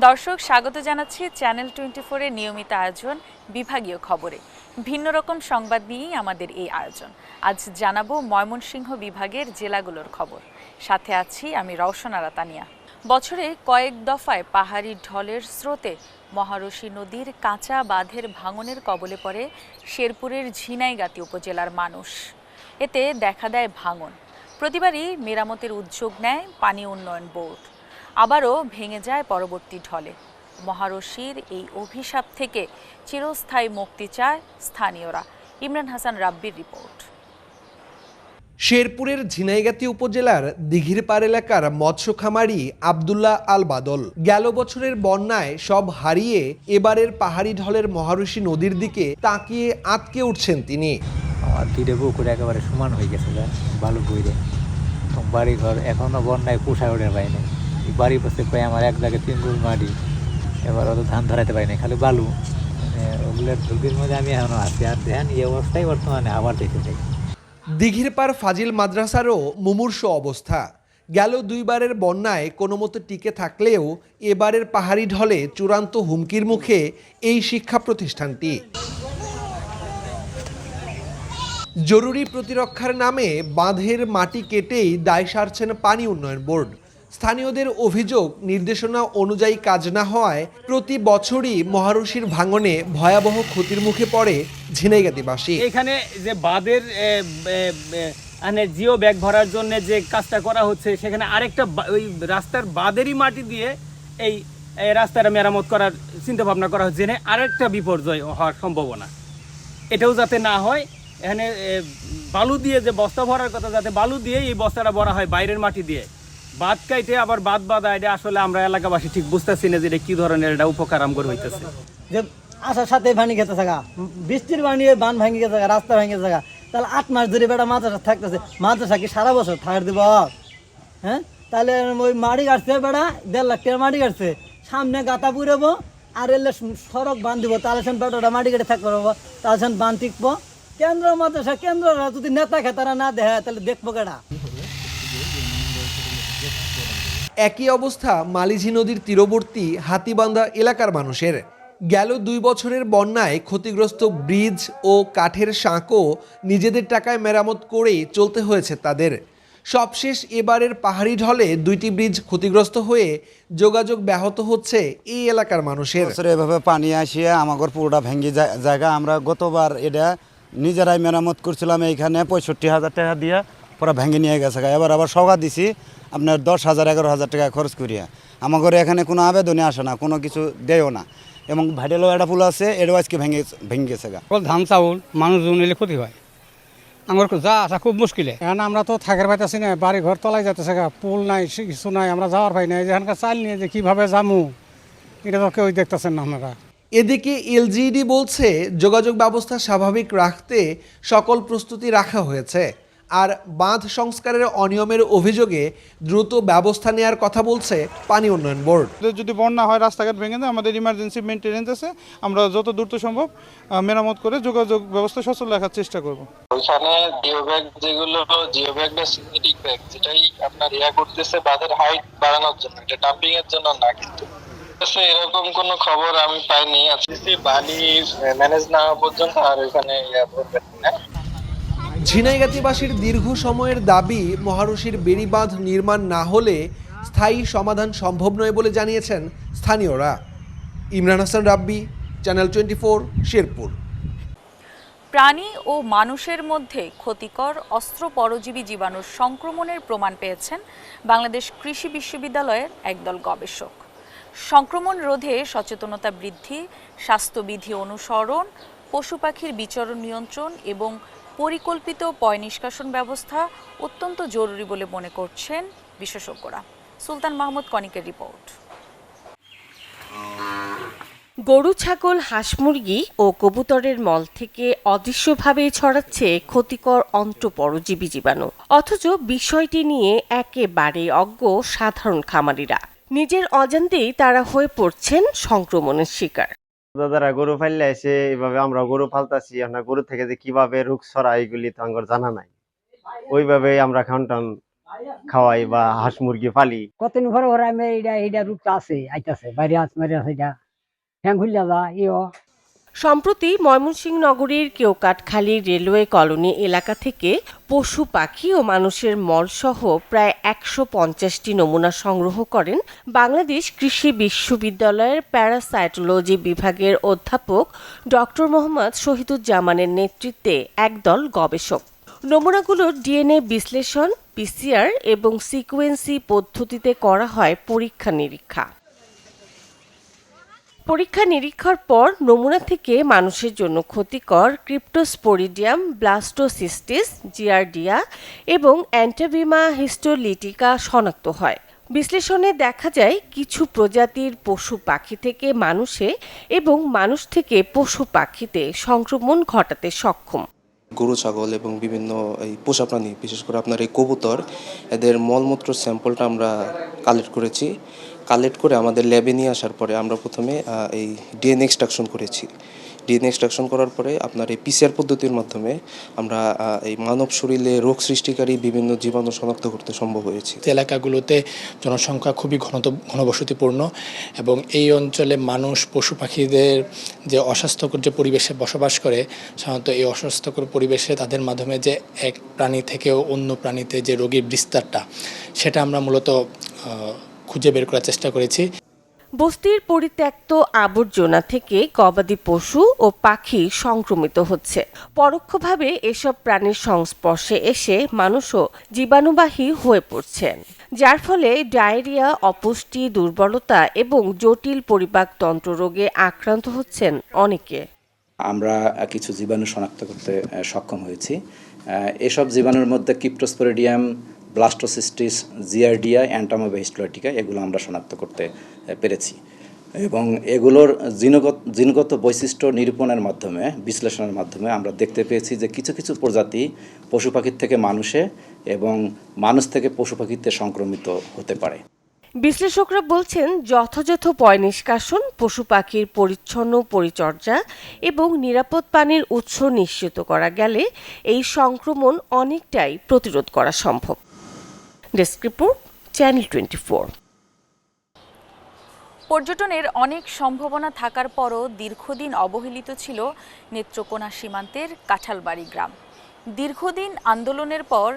দর্শক স্বাগত জানাচ্ছি চ্যানেল 24 এর নিয়মিত আয়োজন বিভাগীয় খবরে। ভিন্ন রকম সংবাদ নিয়েই আমাদের এই আয়োজন। আজ জানাবো ময়মনসিংহ বিভাগের জেলাগুলোর খবর। সাথে আছি আমি রওশন আরা তানিয়া। বছরে কয়েক দফায় পাহাড়ি ঢলের স্রোতে মহারশী নদীর কাঁচা বাঁধের ভাঙনের কবলে পড়ে শেরপুরের ঝিনাইগাতি উপজেলার মানুষ। এতে দেখা দেয় ভাঙন। প্রতিবারই মেরামতের উদ্যোগ নেয় পানি উন্নয়ন বোর্ড। আবারও ভেঙে যায় পরবর্তী ঢলে। মহারশীর এই অভিশাপ থেকে চিরস্থায়ী মুক্তি চায় স্থানীয়রা। ইমরান হাসান রাব্বির রিপোর্ট। শেরপুরের ঝিনাইগাতি উপজেলার দিঘিরপাড় এলাকার মৎস্য খামারি আব্দুল্লাহ আল বাদল গেল বছরের বন্যায় সব হারিয়ে এবারের পাহাড়ি ঢলের মহারশী নদীর দিকে তাকিয়ে আটকে উঠছেন তিনি। আমার তীরে পুকুর একেবারে সমান হয়ে গেছে, বালু বইরে বাড়ি ঘর এখনো বন্যায় পোষায় ওঠে পাই না। বাড়ি পাশে প্রায় আমার এক জায়গায় 3 গুণ মাটি, এবার অত ধান ধরাতে পারি না, খালি বালু। ওগুলোর ঝুঁকির মধ্যে আমি এখনো আছি। আর দেখেন এই অবস্থায় বর্তমানে আবার দেখে যাই। দিঘিরপাড় ফাজিল মাদ্রাসারও মুমূর্ষু অবস্থা। গেল দুইবারের বন্যায় কোনো মতো টিকে থাকলেও এবারের পাহাড়ি ঢলে চূড়ান্ত হুমকির মুখে এই শিক্ষা প্রতিষ্ঠানটি। জরুরি প্রতিরক্ষার নামে বাঁধের মাটি কেটেই দায় সারছেন পানি উন্নয়ন বোর্ড। স্থানীয়দের অভিযোগ, নির্দেশনা অনুযায়ী কাজ না হওয়ায় প্রতি বছরই মহারশীর ভাঙনে ভয়াবহ ক্ষতির মুখে পড়ে ঝিনাইগাতিবাসী। এখানে যে বাঁধের জিও ব্যাগ ভরার জন্য যে কাজটা করা হচ্ছে, সেখানে আরেকটা ওই রাস্তার বাঁধেরই মাটি দিয়ে এই রাস্তাটা মেরামত করার চিন্তা ভাবনা করা হচ্ছে, যেখানে আরেকটা বিপর্যয় হওয়ার সম্ভাবনা। এটাও যাতে না হয়, এখানে বালু দিয়ে যে বস্তা ভরার কথা, যাতে বালু দিয়ে এই বস্তাটা ভরা হয় বাইরের মাটি দিয়ে। বাদ কাইটে আবার বাদ বাঁধা, এটা আসলে আমরা এলাকাবাসী ঠিক বুঝতেছি না যে এটা কি ধরনের এটা উপকার আমগর হইতেছে। যে আসার সাথে ভাঙি খেতে থাকা, বৃষ্টির পানি বান ভাঙি গেছে, রাস্তা ভাঙি থাকা, তাহলে 8 মাস ধরে বেটা মাদ্রাসা থাকতেছে। মাদ্রাসা কি সারা বছর থাকার দিব? হ্যাঁ, তাহলে ওই মাটি কাটছে বেটা, 1.5 লাখ টাকা মাটি কাটছে, সামনে গাতা পুরাবো আর এলে সড়ক বান দিব, তাহলে সেন বেটাটা মাটি কেটে থাকতে পারবো, তাহলে সেন বান টিকবো। কেন্দ্র মাদ্রাসা কেন্দ্ররা যদি নেতা খেতারা না দেয়, তাহলে দেখবো কেটা? একই অবস্থা মালিঝি নদীর তীরবর্তী হাতিবান্ধা এলাকার মানুষের। গেল 2 বছরের বন্যায় ক্ষতিগ্রস্ত ব্রিজ ও কাঠের সাঁকো নিজেদের টাকায় মেরামত করেই চলতে হয়েছে তাদের। সবশেষ এবারের পাহাড়ি ঢলে 2টি ব্রিজ ক্ষতিগ্রস্ত হয়ে যোগাযোগ ব্যাহত হচ্ছে এই এলাকার মানুষের। এভাবে পানি আসিয়া আমাদের পুরোটা ভেঙে জায়গা। আমরা গতবার এটা নিজেরাই মেরামত করছিলাম, এইখানে 65,000 টাকা দিয়ে পুরো ভেঙে নিয়ে গেছে। এবার আবার সগা দিছি আপনার 10,000 11,000 টাকা খরচ করিয়া। আমাদের এখানে কোনো আবেদনে আসে না, কোনো কিছু দেয়ও না। এবং ভাইডেলও একটা পুল আছে, এটাও আজকে ভেঙে গেছে গা। ধান চাউল মানুষজন এলে ক্ষতি হয়, আমার যা আসা খুব মুশকিলে। এখন আমরা তো থাকার পাইতেছি না, বাড়ি ঘর তলাই যাইতেছে গা, পুল নাই, কিছু নাই, আমরা যাওয়ার পাই নাই। যেখানকার চাল নিয়ে যে কীভাবে যামু, এটা তো কেউ দেখতেছেন না আপনারা। এদিকে এলজিইডি বলছে যোগাযোগ ব্যবস্থা স্বাভাবিক রাখতে সকল প্রস্তুতি রাখা হয়েছে। আর বাঁধ সংস্কারের অনিয়মের অভিযোগে দ্রুত ব্যবস্থা নেওয়ার কথা বলছে পানি উন্নয়ন বোর্ড। যদি বন্যা হয়, রাস্তাঘাট ভেঙে যায়, আমাদের ইমার্জেন্সি মেইনটেনেন্স আছে, আমরা যত দ্রুত সম্ভব মেরামত করে যোগাযোগ ব্যবস্থা সচল রাখার চেষ্টা করব। ওইখানে জিও ব্যাগ, যেগুলো জিও ব্যাগ বা সিনথেটিক ব্যাগ, যেটাই আপনার করতেছে বাঁধের হাইট বাড়ানোর জন্য, এটা ডাম্পিং এর জন্য না। কিন্তু এরকম কোনো খবর আমি পাইনি। আজকে বালি ম্যানেজ না হওয়া পর্যন্ত আর ওইখানে করবেন না। ঝিনাইগাতিবাসীর দীর্ঘ সময়ের দাবি, মহারশীর বেড়িবাঁধ নির্মাণ না হলে স্থায়ী সমাধান সম্ভব নয় বলে জানিয়েছেন স্থানীয়রা। ইমরান হাসান রাব্বি, চ্যানেল 24, শেরপুর। প্রাণী ও মানুষের মধ্যে ক্ষতিকর অস্ত্র পরজীবী জীবাণুর সংক্রমণের প্রমাণ পেয়েছেন বাংলাদেশ কৃষি বিশ্ববিদ্যালয়ের একদল গবেষক। সংক্রমণ রোধে সচেতনতা বৃদ্ধি, স্বাস্থ্যবিধি অনুসরণ, পশু পাখির বিচরণ নিয়ন্ত্রণ এবং পরিকল্পিত পয় নিষ্কাশন ব্যবস্থা অত্যন্ত জরুরি বলে মনে করছেন বিশেষজ্ঞরা। সুলতান মাহমুদ কনিকের রিপোর্ট। গরু, ছাগল, হাঁস, মুরগি ও কবুতরের মল থেকে অদৃশ্যভাবে ছড়াচ্ছে ক্ষতিকর অন্ত্রপরজীবী জীবাণু, অথচ বিষয়টি নিয়ে একেবারে অজ্ঞ সাধারণ খামারিরা। নিজের অজান্তেই তারা হয়ে পড়ছেন সংক্রমণের শিকার। দাদারা গরু পাললে এসে এভাবে আমরা গরু পালতাছি, আমরা গরু থেকে যে কিভাবে রোগ ছড়ায় এগুলি তো আমার জানা নাই। ওইভাবে আমরা খাওয়ান খাওয়াই বা হাঁস মুরগি পালি। কতদিন ঘরে ঘরে আমি এইটা রূপটা আছে আইতাছে বাইরে হাত মারি আছে এটা হ্যাঁ খুললা যা সম্প্রতি ময়মনসিংহ নগরীর কেওকাটখালী রেলওয়ে কলোনি এলাকা থেকে পশু পাখি ও মানুষের মলসহ প্রায় ১৫০টি নমুনা সংগ্রহ করেন বাংলাদেশ কৃষি বিশ্ববিদ্যালয়ের প্যারাসাইটোলজি বিভাগের অধ্যাপক ডক্টর মোহাম্মদ শহীদুজ্জামানের নেতৃত্বে একদল গবেষক। নমুনাগুলোর ডিএনএ বিশ্লেষণ, পিসিআর এবং সিকোয়েন্সি পদ্ধতিতে করা হয় পরীক্ষা নিরীক্ষা। পরীক্ষা নিরীক্ষার পর নমুনা থেকে মানুষের জন্য ক্ষতিকর ক্রিপ্টোস্পোরিডিয়াম, ব্লাস্টোসিস্টিস, জিয়ার্ডিয়া এবং অ্যান্টাবিমা হিস্টোলিটিকা শনাক্ত হয়। বিশ্লেষণে দেখা যায় কিছু প্রজাতির পশু পাখি থেকে মানুষে এবং মানুষ থেকে পশু পাখিতে সংক্রমণ ঘটাতে সক্ষম। গরু, ছাগল এবং বিভিন্ন এই পোষা প্রাণী, বিশেষ করে আপনার এই কবুতর, এদের মলমূত্র স্যাম্পলটা আমরা কালেক্ট করেছি। কালেক্ট করে আমাদের ল্যাবে নিয়ে আসার পরে আমরা প্রথমে এই ডিএনএ এক্সট্রাকশন করেছি। ডিএনএ এক্সট্রাকশন করার পরে আপনার এই পিসিআর পদ্ধতির মাধ্যমে আমরা এই মানব শরীরে রোগ সৃষ্টিকারী বিভিন্ন জীবাণু শনাক্ত করতে সম্ভব হয়েছে। এলাকাগুলোতে জনসংখ্যা খুবই ঘনবসতিপূর্ণ এবং এই অঞ্চলে মানুষ, পশু পাখিদের যে অস্বাস্থ্যকর যে পরিবেশে বসবাস করে, সাধারণত এই অস্বাস্থ্যকর পরিবেশে তাদের মাধ্যমে যে এক প্রাণী থেকেও অন্য প্রাণীতে যে রোগীর বিস্তারটা, সেটা আমরা মূলত খুঁজে বের করার চেষ্টা করেছি। বস্তির পরিত্যক্ত আবর্জনা থেকে গবাদি পশু ও পাখি সংক্রমিত হচ্ছে। পরোক্ষভাবে এসব প্রাণীর সংস্পর্শে এসে মানুষও জীবাণুবাহী হয়ে পড়ছেন, যার ফলে ডায়রিয়া, অপুষ্টি, দুর্বলতা এবং জটিল পরিপাকতন্ত্র রোগে আক্রান্ত হচ্ছেন অনেকে। আমরা কিছু জীবাণু শনাক্ত করতে সক্ষম হয়েছি। এসব জীবাণুর মধ্যে ক্রিপ্টোস্পোরিডিয়াম, ব্লাস্টোসিস্টিস, জিয়ার্ডিয়া, অ্যান্টাবিমা হিস্টোলিটিকা এগুলো আমরা শনাক্ত করতে পেরেছি এবং এগুলোর জিনগত বৈশিষ্ট্য নিরূপণের মাধ্যমে, বিশ্লেষণের মাধ্যমে আমরা দেখতে পেয়েছি যে কিছু কিছু প্রজাতি পশু পাখির থেকে মানুষে এবং মানুষ থেকে পশু পাখিতে সংক্রমিত হতে পারে। বিশ্লেষকরা বলছেন, যথাযথ পয় নিষ্কাশন, পশু পাখির পরিচ্ছন্ন পরিচর্যা এবং নিরাপদ পানির উৎস নিশ্চিত করা গেলে এই সংক্রমণ অনেকটাই প্রতিরোধ করা সম্ভব। Desk report, channel 24। পর্যটনের অনেক সম্ভাবনা থাকার পরও দীর্ঘদিন অবহেলিত ছিল নেত্রকোনা সীমান্তের কাঁঠালবাড়ি গ্রাম। দীর্ঘদিন আন্দোলনের পর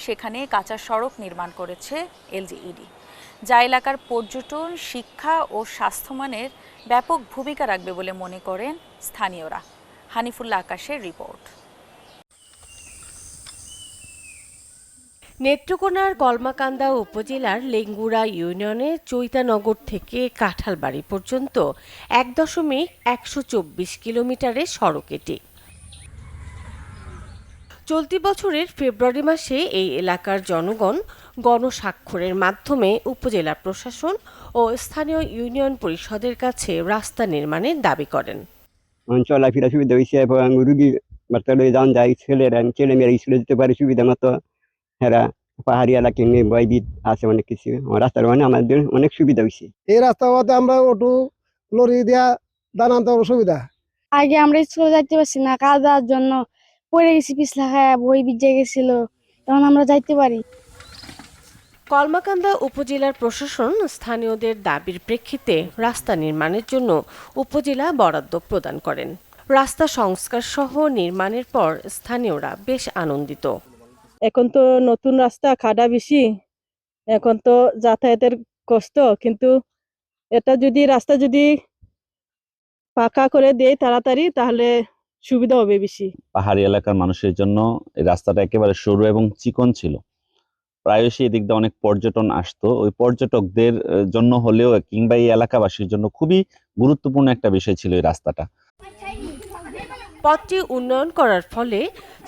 সেখানে কাঁচা সড়ক নির্মাণ করেছে এলজিইডি, যা এলাকার পর্যটন, শিক্ষা ও স্বাস্থ্যমানের ব্যাপক ভূমিকা রাখবে বলে মনে করেন স্থানীয়রা। হানিফুল্লাহ আকাশের রিপোর্ট। নেত্রকোনার কলমাকান্দা উপজেলার লেঙ্গুড়া ইউনিয়নের চৈতানগর থেকে কাঁঠালবাড়ি পর্যন্ত ১.১24 কিলোমিটারের সড়ক এটি। চলতি বছরের ফেব্রুয়ারি মাসে এই এলাকার জনগণ গণস্বাক্ষরের মাধ্যমে উপজেলা প্রশাসন ও স্থানীয় ইউনিয়ন পরিষদের কাছে রাস্তা নির্মাণের দাবি করেন। চলাফেরা সুবিধা হয়েছে এবং রুগী বার্তালে যান যায়, ছেলেমেয়েরা স্কুলে যেতে পারে সুবিধা মতো। এরা পাহাড়ি এলাকা নিয়ে ভয়ভীত আছে অনেক কিছু। রাস্তার মানে আমাদের অনেক সুবিধা হয়েছে। এই রাস্তা আমরা অটো লরি দিয়া দানান্তর সুবিধা। আগে আমরা স্কুলে যাইতে পারছি না, কাদার জন্য পড়ে গেছি, পিছলা খায় বই ভিজে গেছিল, তখন আমরা যাইতে পারি। কলমাকান্দা উপজেলার প্রশাসন স্থানীয়দের দাবির প্রেক্ষিতে রাস্তা নির্মাণের জন্য উপজেলা বরাদ্দ প্রদান করেন। রাস্তা সংস্কার সহ নির্মাণের পর স্থানীয়রা বেশ আনন্দিত। এখন তো নতুন রাস্তা, খাড়া বেশি, এখন তো যাতায়াতের কষ্ট, কিন্তু এটা যদি রাস্তা যদি পাকা করে দেয় তাড়াতাড়ি, তাহলে সুবিধা হবে বেশি। পাহাড়ি এলাকার মানুষের জন্য এই রাস্তাটা একেবারে সরু এবং চিকন ছিল। প্রায়শই এদিক দিয়ে অনেক পর্যটন আসতো। ওই পর্যটকদের জন্য হলেও কিংবা এই এলাকাবাসীর জন্য খুবই গুরুত্বপূর্ণ একটা বিষয় ছিল এই রাস্তাটা। পথটি উন্নয়ন করার ফলে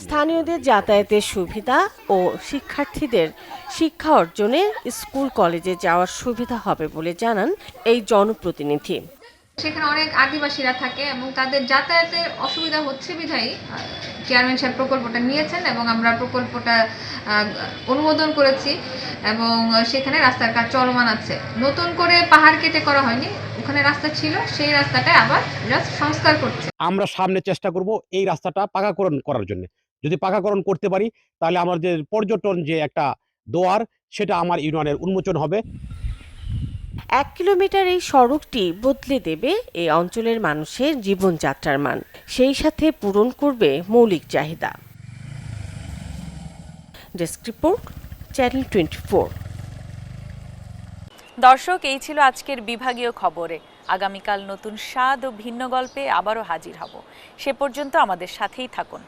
স্থানীয়দের যাতায়াতের সুবিধা ও শিক্ষার্থীদের শিক্ষা অর্জনে স্কুল কলেজে যাওয়ার সুবিধা হবে বলে জানান এই জনপ্রতিনিধি। সেখানে অনেক আদিবাসীরা থাকে এবং তাদের যাতায়াতের অসুবিধা হচ্ছে বিধায় চেয়ারম্যান সাহেব প্রকল্পটা নিয়েছেন এবং আমরা প্রকল্পটা অনুমোদন করেছি এবং সেখানে রাস্তার কাজ চলমান আছে। নতুন করে পাহাড় কেটে করা হয়নি, ওখানে রাস্তা ছিল, সেই রাস্তাটা আবার জাস্ট সংস্কার করছে। আমরা সামনে চেষ্টা করব এই রাস্তাটা পাকাকরণ করার জন্য। যদি পাকাকরণ করতে পারি তাহলে আমাদের পর্যটন যে একটা দোয়ার, সেটা আমার ইউনিয়নের উন্মোচন হবে। 1 কিলোমিটার এই সড়কটি বদলে দেবে এই অঞ্চলের মানুষের জীবনযাত্রার মান, সেই সাথে পূরণ করবে মৌলিক চাহিদা। Desk report, channel 24। দর্শক, এই ছিল আজকের বিভাগীয় খবরে। আগামীকাল নতুন স্বাদ ও ভিন্ন গল্পে আবারও হাজির হব। সে পর্যন্ত আমাদের সাথেই থাকুন।